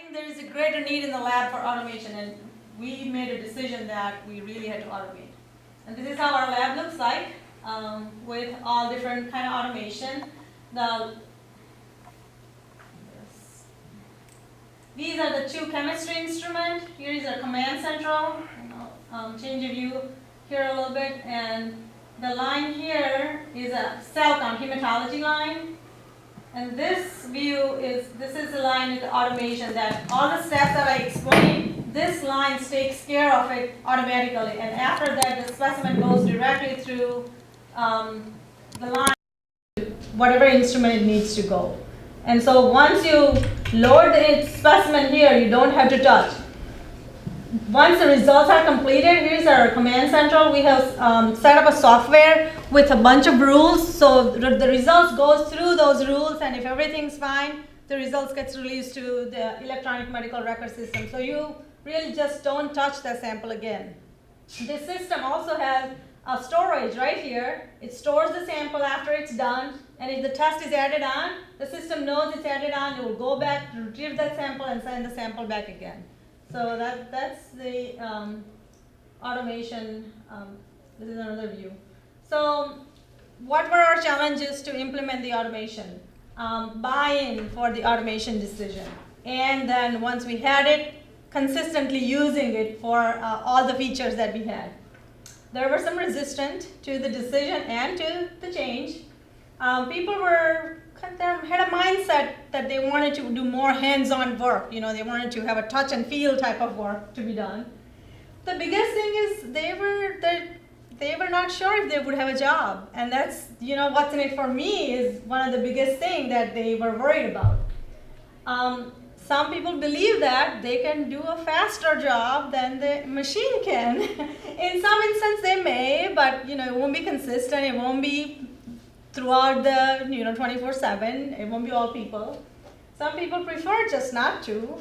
think there is a greater need in the lab for automation, and we made a decision that we really had to automate. And this is how our lab looks like, with all different kind of automation. These are the two chemistry instruments. Here is our command central. Change of view here a little bit, and the line here is a cell count hematology line. And this view is, this is the line with the automation that all the steps that I explained, this line takes care of it automatically. And after that, the specimen goes directly through the line to whatever instrument it needs to go. And so once you load the specimen here, you don't have to touch. Once the results are completed, here's our command central. We have set up a software with a bunch of rules. So the results goes through those rules, and if everything's fine, the results gets released to the electronic medical record system. So you really just don't touch the sample again. This system also has a storage right here. It stores the sample after it's done, and if the test is added on, the system knows it's added on. It will go back, retrieve that sample, and send the sample back again. So that's the automation. This is another view. So what were our challenges to implement the automation? Buy-in for the automation decision. And then once we had it, consistently using it for all the features that we had. There were some resistance to the decision and to the change. People had a mindset that they wanted to do more hands-on work. They wanted to have a touch and feel type of work to be done. The biggest thing is they were not sure if they would have a job, and that's what's in it for me is one of the biggest thing that they were worried about. Some people believe that they can do a faster job than the machine can. In some instance they may, but it won't be consistent. It won't be throughout the 24/7. It won't be all people. Some people prefer just not to.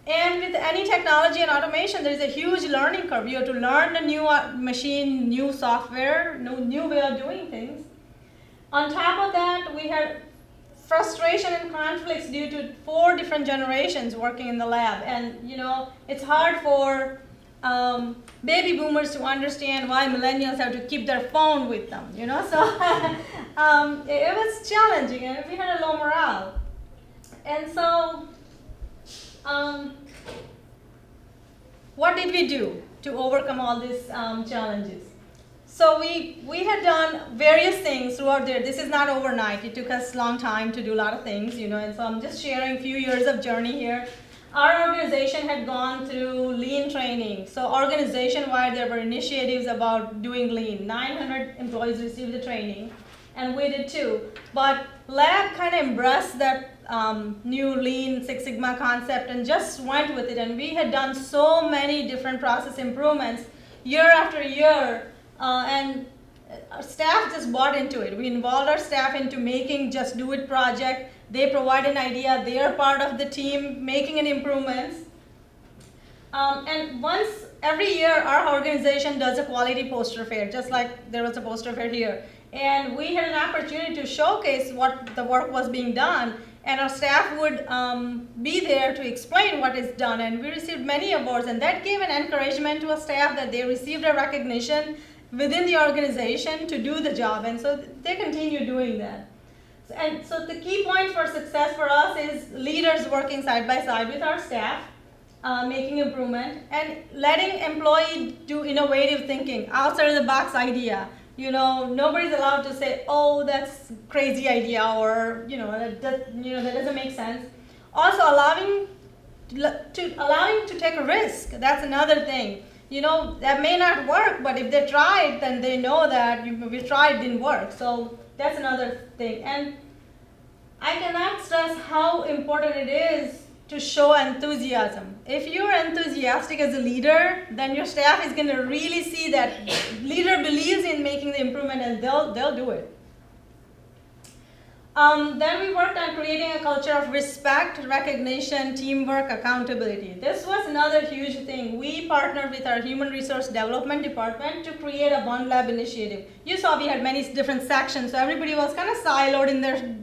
And with any technology and automation, there is a huge learning curve. You have to learn the new machine, new software, new way of doing things. On top of that, we had frustration and conflicts due to 4 different generations working in the lab. And it's hard for baby boomers to understand why millennials have to keep their phone with them, so it was challenging, and we had a low morale. And so what did we do to overcome all these challenges? So we had done various things throughout there. This is not overnight. It took us a long time to do a lot of things, and so I'm just sharing a few years of journey here. Our organization had gone through lean training. So organization-wide, there were initiatives about doing lean. 900 employees received the training, and we did too. But lab kind of embraced that new lean Six Sigma concept and just went with it. And we had done so many different process improvements year after year, and our staff just bought into it. We involved our staff into making Just Do It project. They provide an idea. They are part of the team making an improvements. And once every year, our organization does a quality poster fair, just like there was a poster fair here. And we had an opportunity to showcase what the work was being done, and our staff would be there to explain what is done. And we received many awards, and that gave an encouragement to our staff that they received a recognition within the organization to do the job, and so they continue doing that. And so the key point for success for us is leaders working side by side with our staff, making improvement, and letting employees do innovative thinking, outside of the box idea. Nobody's allowed to say, "Oh, that's crazy idea," or that doesn't make sense. Also, allowing to take a risk. That's another thing. That may not work, but if they tried, then they know that we tried, didn't work. So that's another thing. And I cannot stress how important it is to show enthusiasm. If you're enthusiastic as a leader, then your staff is going to really see that leader believes in making the improvement, and they'll do it. Then we worked on creating a culture of respect, recognition, teamwork, accountability. This was another huge thing. We partnered with our Human Resource Development Department to create a One Lab initiative. You saw we had many different sections, so everybody was kind of siloed in their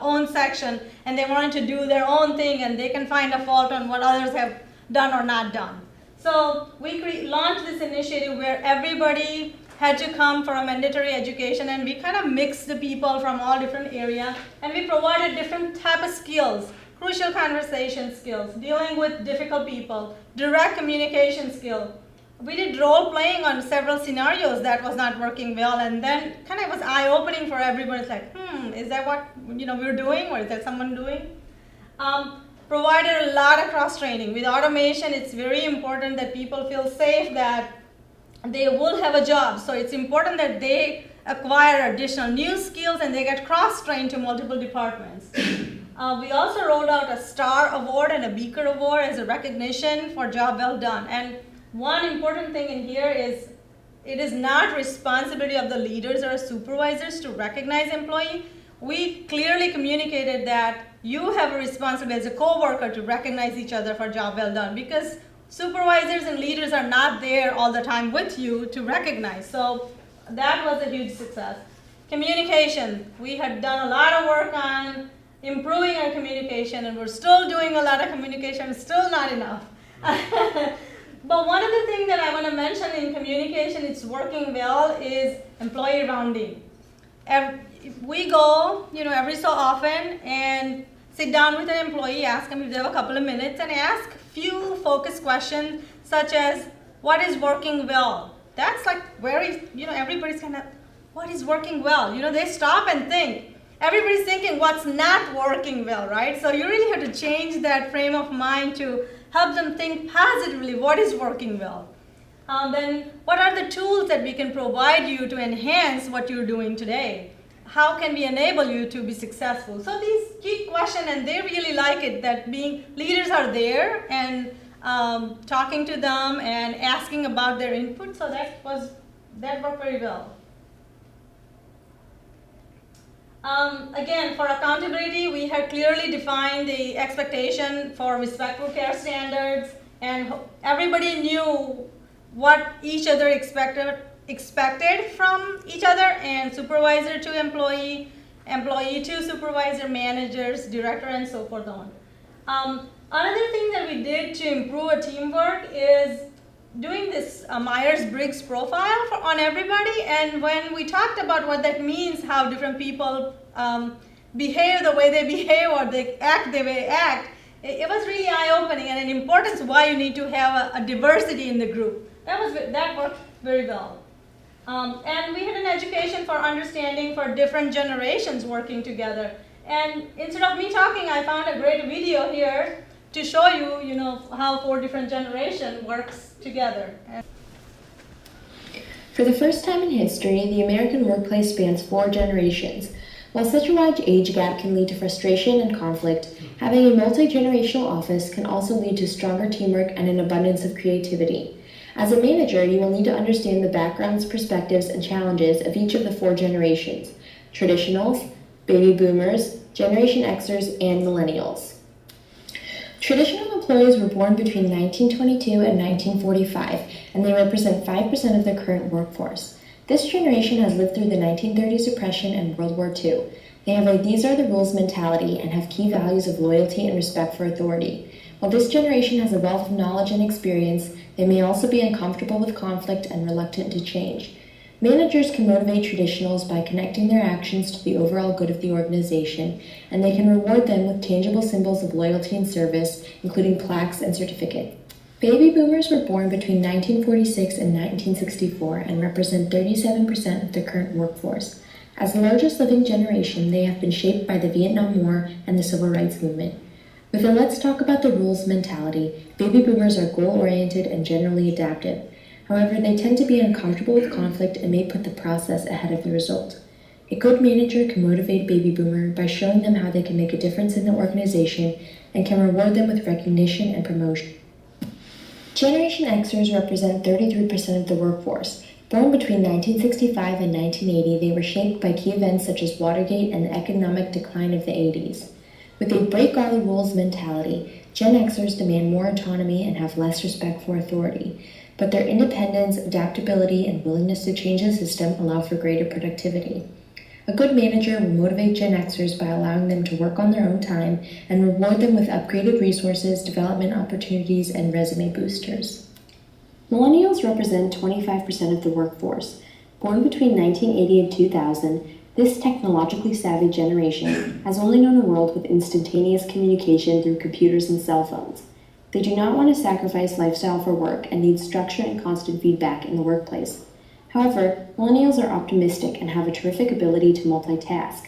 own section, and they wanted to do their own thing, and they can find a fault on what others have done or not done. So we launched this initiative where everybody had to come for a mandatory education, and we kind of mixed the people from all different areas, and we provided different type of skills, crucial conversation skills, dealing with difficult people, direct communication skill. We did role playing on several scenarios that was not working well, and then kind of was eye-opening for everyone. It's like, is that what we're doing, or is that someone doing? Provided a lot of cross-training. With automation, it's very important that people feel safe that they will have a job. So it's important that they acquire additional new skills and they get cross-trained to multiple departments. We also rolled out a STAR Award and a Beaker Award as a recognition for job well done. And one important thing in here is it is not responsibility of the leaders or supervisors to recognize employee. We clearly communicated that you have a responsibility as a coworker to recognize each other for job well done, because supervisors and leaders are not there all the time with you to recognize. So that was a huge success. Communication. We had done a lot of work on improving our communication, and we're still doing a lot of communication, still not enough. But one of the things that I want to mention in communication, it's working well, is employee rounding. We go, every so often and sit down with an employee, ask them if they have a couple of minutes, and ask few focused questions such as, what is working well? That's like very, everybody's kind of, what is working well? They stop and think. Everybody's thinking what's not working well, right? So you really have to change that frame of mind to help them think positively, what is working well? Then what are the tools that we can provide you to enhance what you're doing today? How can we enable you to be successful? So these key questions, and they really like it, that being leaders are there and talking to them and asking about their input. So that worked very well. Again, for accountability, we had clearly defined the expectation for respectful care standards, and everybody knew what each other expected from each other, and supervisor to employee, employee to supervisor, managers, director, and so forth on. Another thing that we did to improve our teamwork is doing this Myers-Briggs profile on everybody, and when we talked about what that means, how different people behave the way they behave, or they act the way they act, it was really eye-opening, and an importance why you need to have a diversity in the group. That worked very well. And we had an education for understanding for different generations working together. And instead of me talking, I found a great video here to show you, how 4 different generations works together. For the first time in history, the American workplace spans 4 generations. While such a large age gap can lead to frustration and conflict, having a multi-generational office can also lead to stronger teamwork and an abundance of creativity. As a manager, you will need to understand the backgrounds, perspectives, and challenges of each of the 4 generations: traditionals, baby boomers, Generation Xers, and millennials. Traditional employees were born between 1922 and 1945, and they represent 5% of the current workforce. This generation has lived through the 1930s depression and World War II. They have a "these are the rules" mentality and have key values of loyalty and respect for authority. While this generation has a wealth of knowledge and experience, they may also be uncomfortable with conflict and reluctant to change. Managers can motivate traditionals by connecting their actions to the overall good of the organization, and they can reward them with tangible symbols of loyalty and service, including plaques and certificates. Baby boomers were born between 1946 and 1964 and represent 37% of the current workforce. As the largest living generation, they have been shaped by the Vietnam War and the Civil Rights Movement. With a "let's talk about the rules" mentality, baby boomers are goal-oriented and generally adaptive. However, they tend to be uncomfortable with conflict and may put the process ahead of the result. A good manager can motivate a baby boomer by showing them how they can make a difference in the organization and can reward them with recognition and promotion. Generation Xers represent 33% of the workforce. Born between 1965 and 1980, they were shaped by key events such as Watergate and the economic decline of the 80s. With a break-all-the-rules mentality, Gen Xers demand more autonomy and have less respect for authority, but their independence, adaptability, and willingness to change the system allow for greater productivity. A good manager will motivate Gen Xers by allowing them to work on their own time and reward them with upgraded resources, development opportunities, and resume boosters. Millennials represent 25% of the workforce. Born between 1980 and 2000, this technologically savvy generation has only known a world with instantaneous communication through computers and cell phones. They do not want to sacrifice lifestyle for work and need structure and constant feedback in the workplace. However, millennials are optimistic and have a terrific ability to multitask.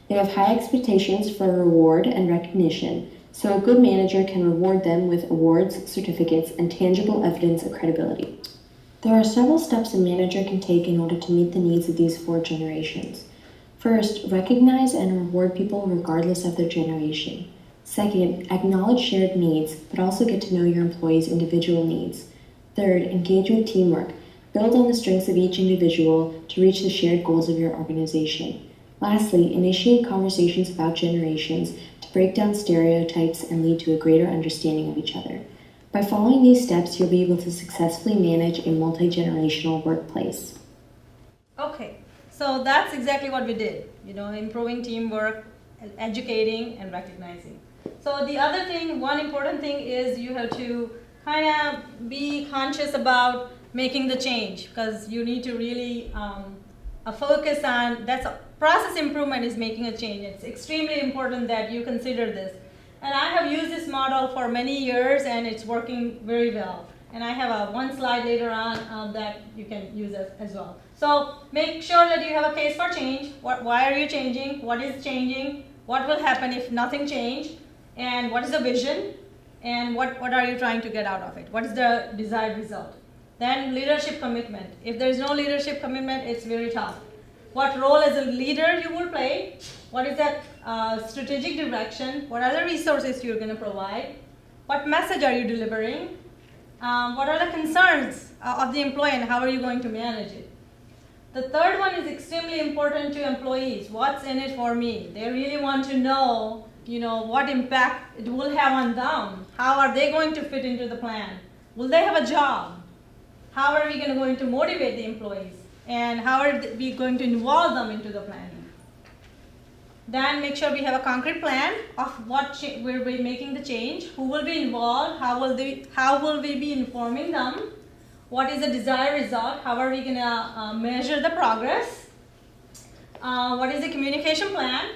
They have high expectations for reward and recognition, so a good manager can reward them with awards, certificates, and tangible evidence of credibility. There are several steps a manager can take in order to meet the needs of these four generations. First, recognize and reward people regardless of their generation. Second, acknowledge shared needs, but also get to know your employees' individual needs. Third, engage with teamwork. Build on the strengths of each individual to reach the shared goals of your organization. Lastly, initiate conversations about generations to break down stereotypes and lead to a greater understanding of each other. By following these steps, you'll be able to successfully manage a multi-generational workplace. Okay, so that's exactly what we did, improving teamwork, educating, and recognizing. So the other thing, one important thing is you have to kind of be conscious about making the change, because you need to really focus on, process improvement is making a change. It's extremely important that you consider this. And I have used this model for many years and it's working very well. And I have one slide later on that you can use as well. So make sure that you have a case for change. Why are you changing? What is changing? What will happen if nothing changed? And what is the vision? And what are you trying to get out of it? What is the desired result? Then leadership commitment. If there is no leadership commitment, it's very tough. What role as a leader you will play? What is that strategic direction? What are the resources you're going to provide? What message are you delivering? What are the concerns of the employee and how are you going to manage it? The third one is extremely important to employees. What's in it for me? They really want to know, what impact it will have on them. How are they going to fit into the plan? Will they have a job? How are we going to motivate the employees? And how are we going to involve them into the planning? Then make sure we have a concrete plan of what we're making the change, who will be involved, how will we be informing them, what is the desired result, how are we going to measure the progress, what is the communication plan,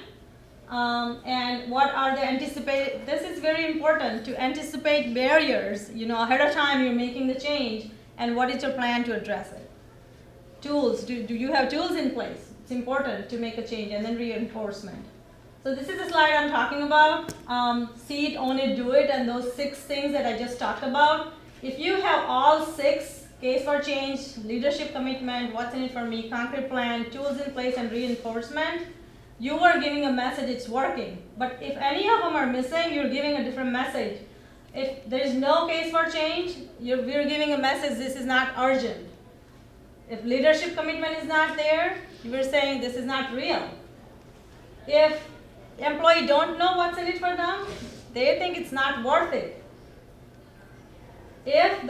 and what are the anticipated, this is very important to anticipate barriers, ahead of time you're making the change, and what is your plan to address it. Tools, do you have tools in place? It's important to make a change, and then reinforcement. So this is the slide I'm talking about. See it, own it, do it, and those 6 things that I just talked about. If you have all 6, case for change, leadership commitment, what's in it for me, concrete plan, tools in place, and reinforcement, you are giving a message, it's working. But if any of them are missing, you're giving a different message. If there's no case for change, we're giving a message, this is not urgent. If leadership commitment is not there, we're saying this is not real. If employees don't know what's in it for them, they think it's not worth it. If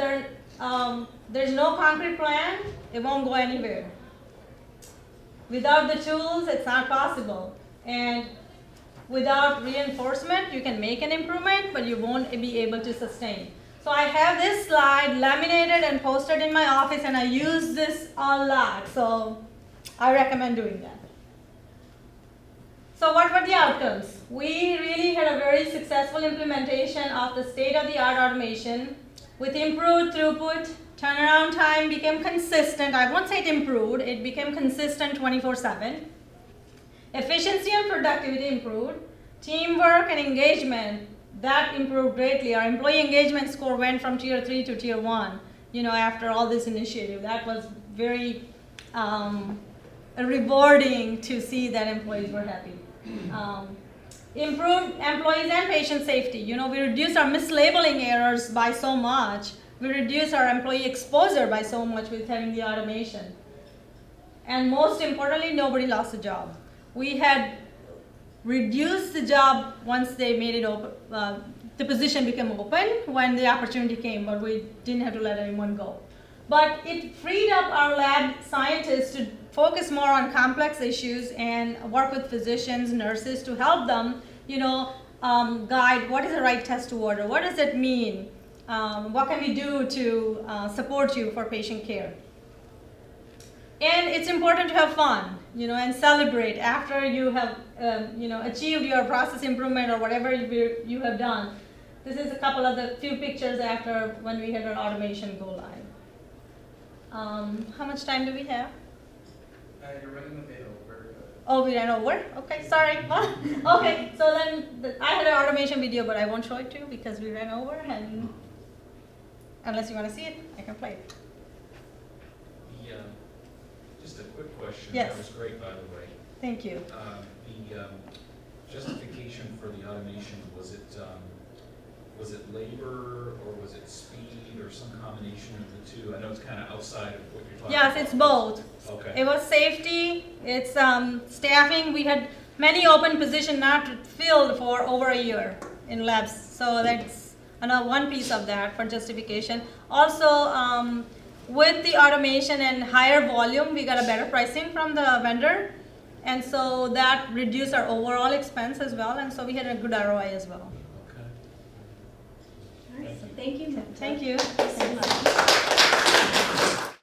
there's no concrete plan, it won't go anywhere. Without the tools, it's not possible. And without reinforcement, you can make an improvement, but you won't be able to sustain. So I have this slide laminated and posted in my office, and I use this a lot. So I recommend doing that. So what were the outcomes? We really had a very successful implementation of the state-of-the-art automation with improved throughput. Turnaround time became consistent. I won't say it improved. It became consistent 24/7. Efficiency and productivity improved. Teamwork and engagement, that improved greatly. Our employee engagement score went from tier 3 to tier 1, after all this initiative. That was very rewarding to see that employees were happy. Improved employees and patient safety. We reduced our mislabeling errors by so much. We reduced our employee exposure by so much with having the automation. And most importantly, nobody lost a job. We had reduced the job once they made it open, the position became open when the opportunity came, but we didn't have to let anyone go. But it freed up our lab scientists to focus more on complex issues and work with physicians, nurses to help them, guide what is the right test to order, what does it mean, what can we do to support you for patient care. And it's important to have fun, and celebrate after you have, achieved your process improvement or whatever you have done. This is a couple of the few pictures after when we had our automation go live. How much time do we have? You're running a bit over. Oh, we ran over? Okay, sorry. Okay, so then I had an automation video, but I won't show it to you because we ran over, and unless you want to see it, I can play it. Just a quick question. Yes. That was great, by the way. Thank you. The justification for the automation, was it labor or was it speed or some combination of the two? I know it's kind of outside of what you're talking about. Yes, it's both. Okay. It was safety, it's staffing. We had many open positions not filled for over a year in labs. So that's another one piece of that for justification. Also, with the automation and higher volume, we got a better pricing from the vendor. And so that reduced our overall expense as well. And so we had a good ROI as well. Okay. All right, so thank you. Thank you. Thank you so much.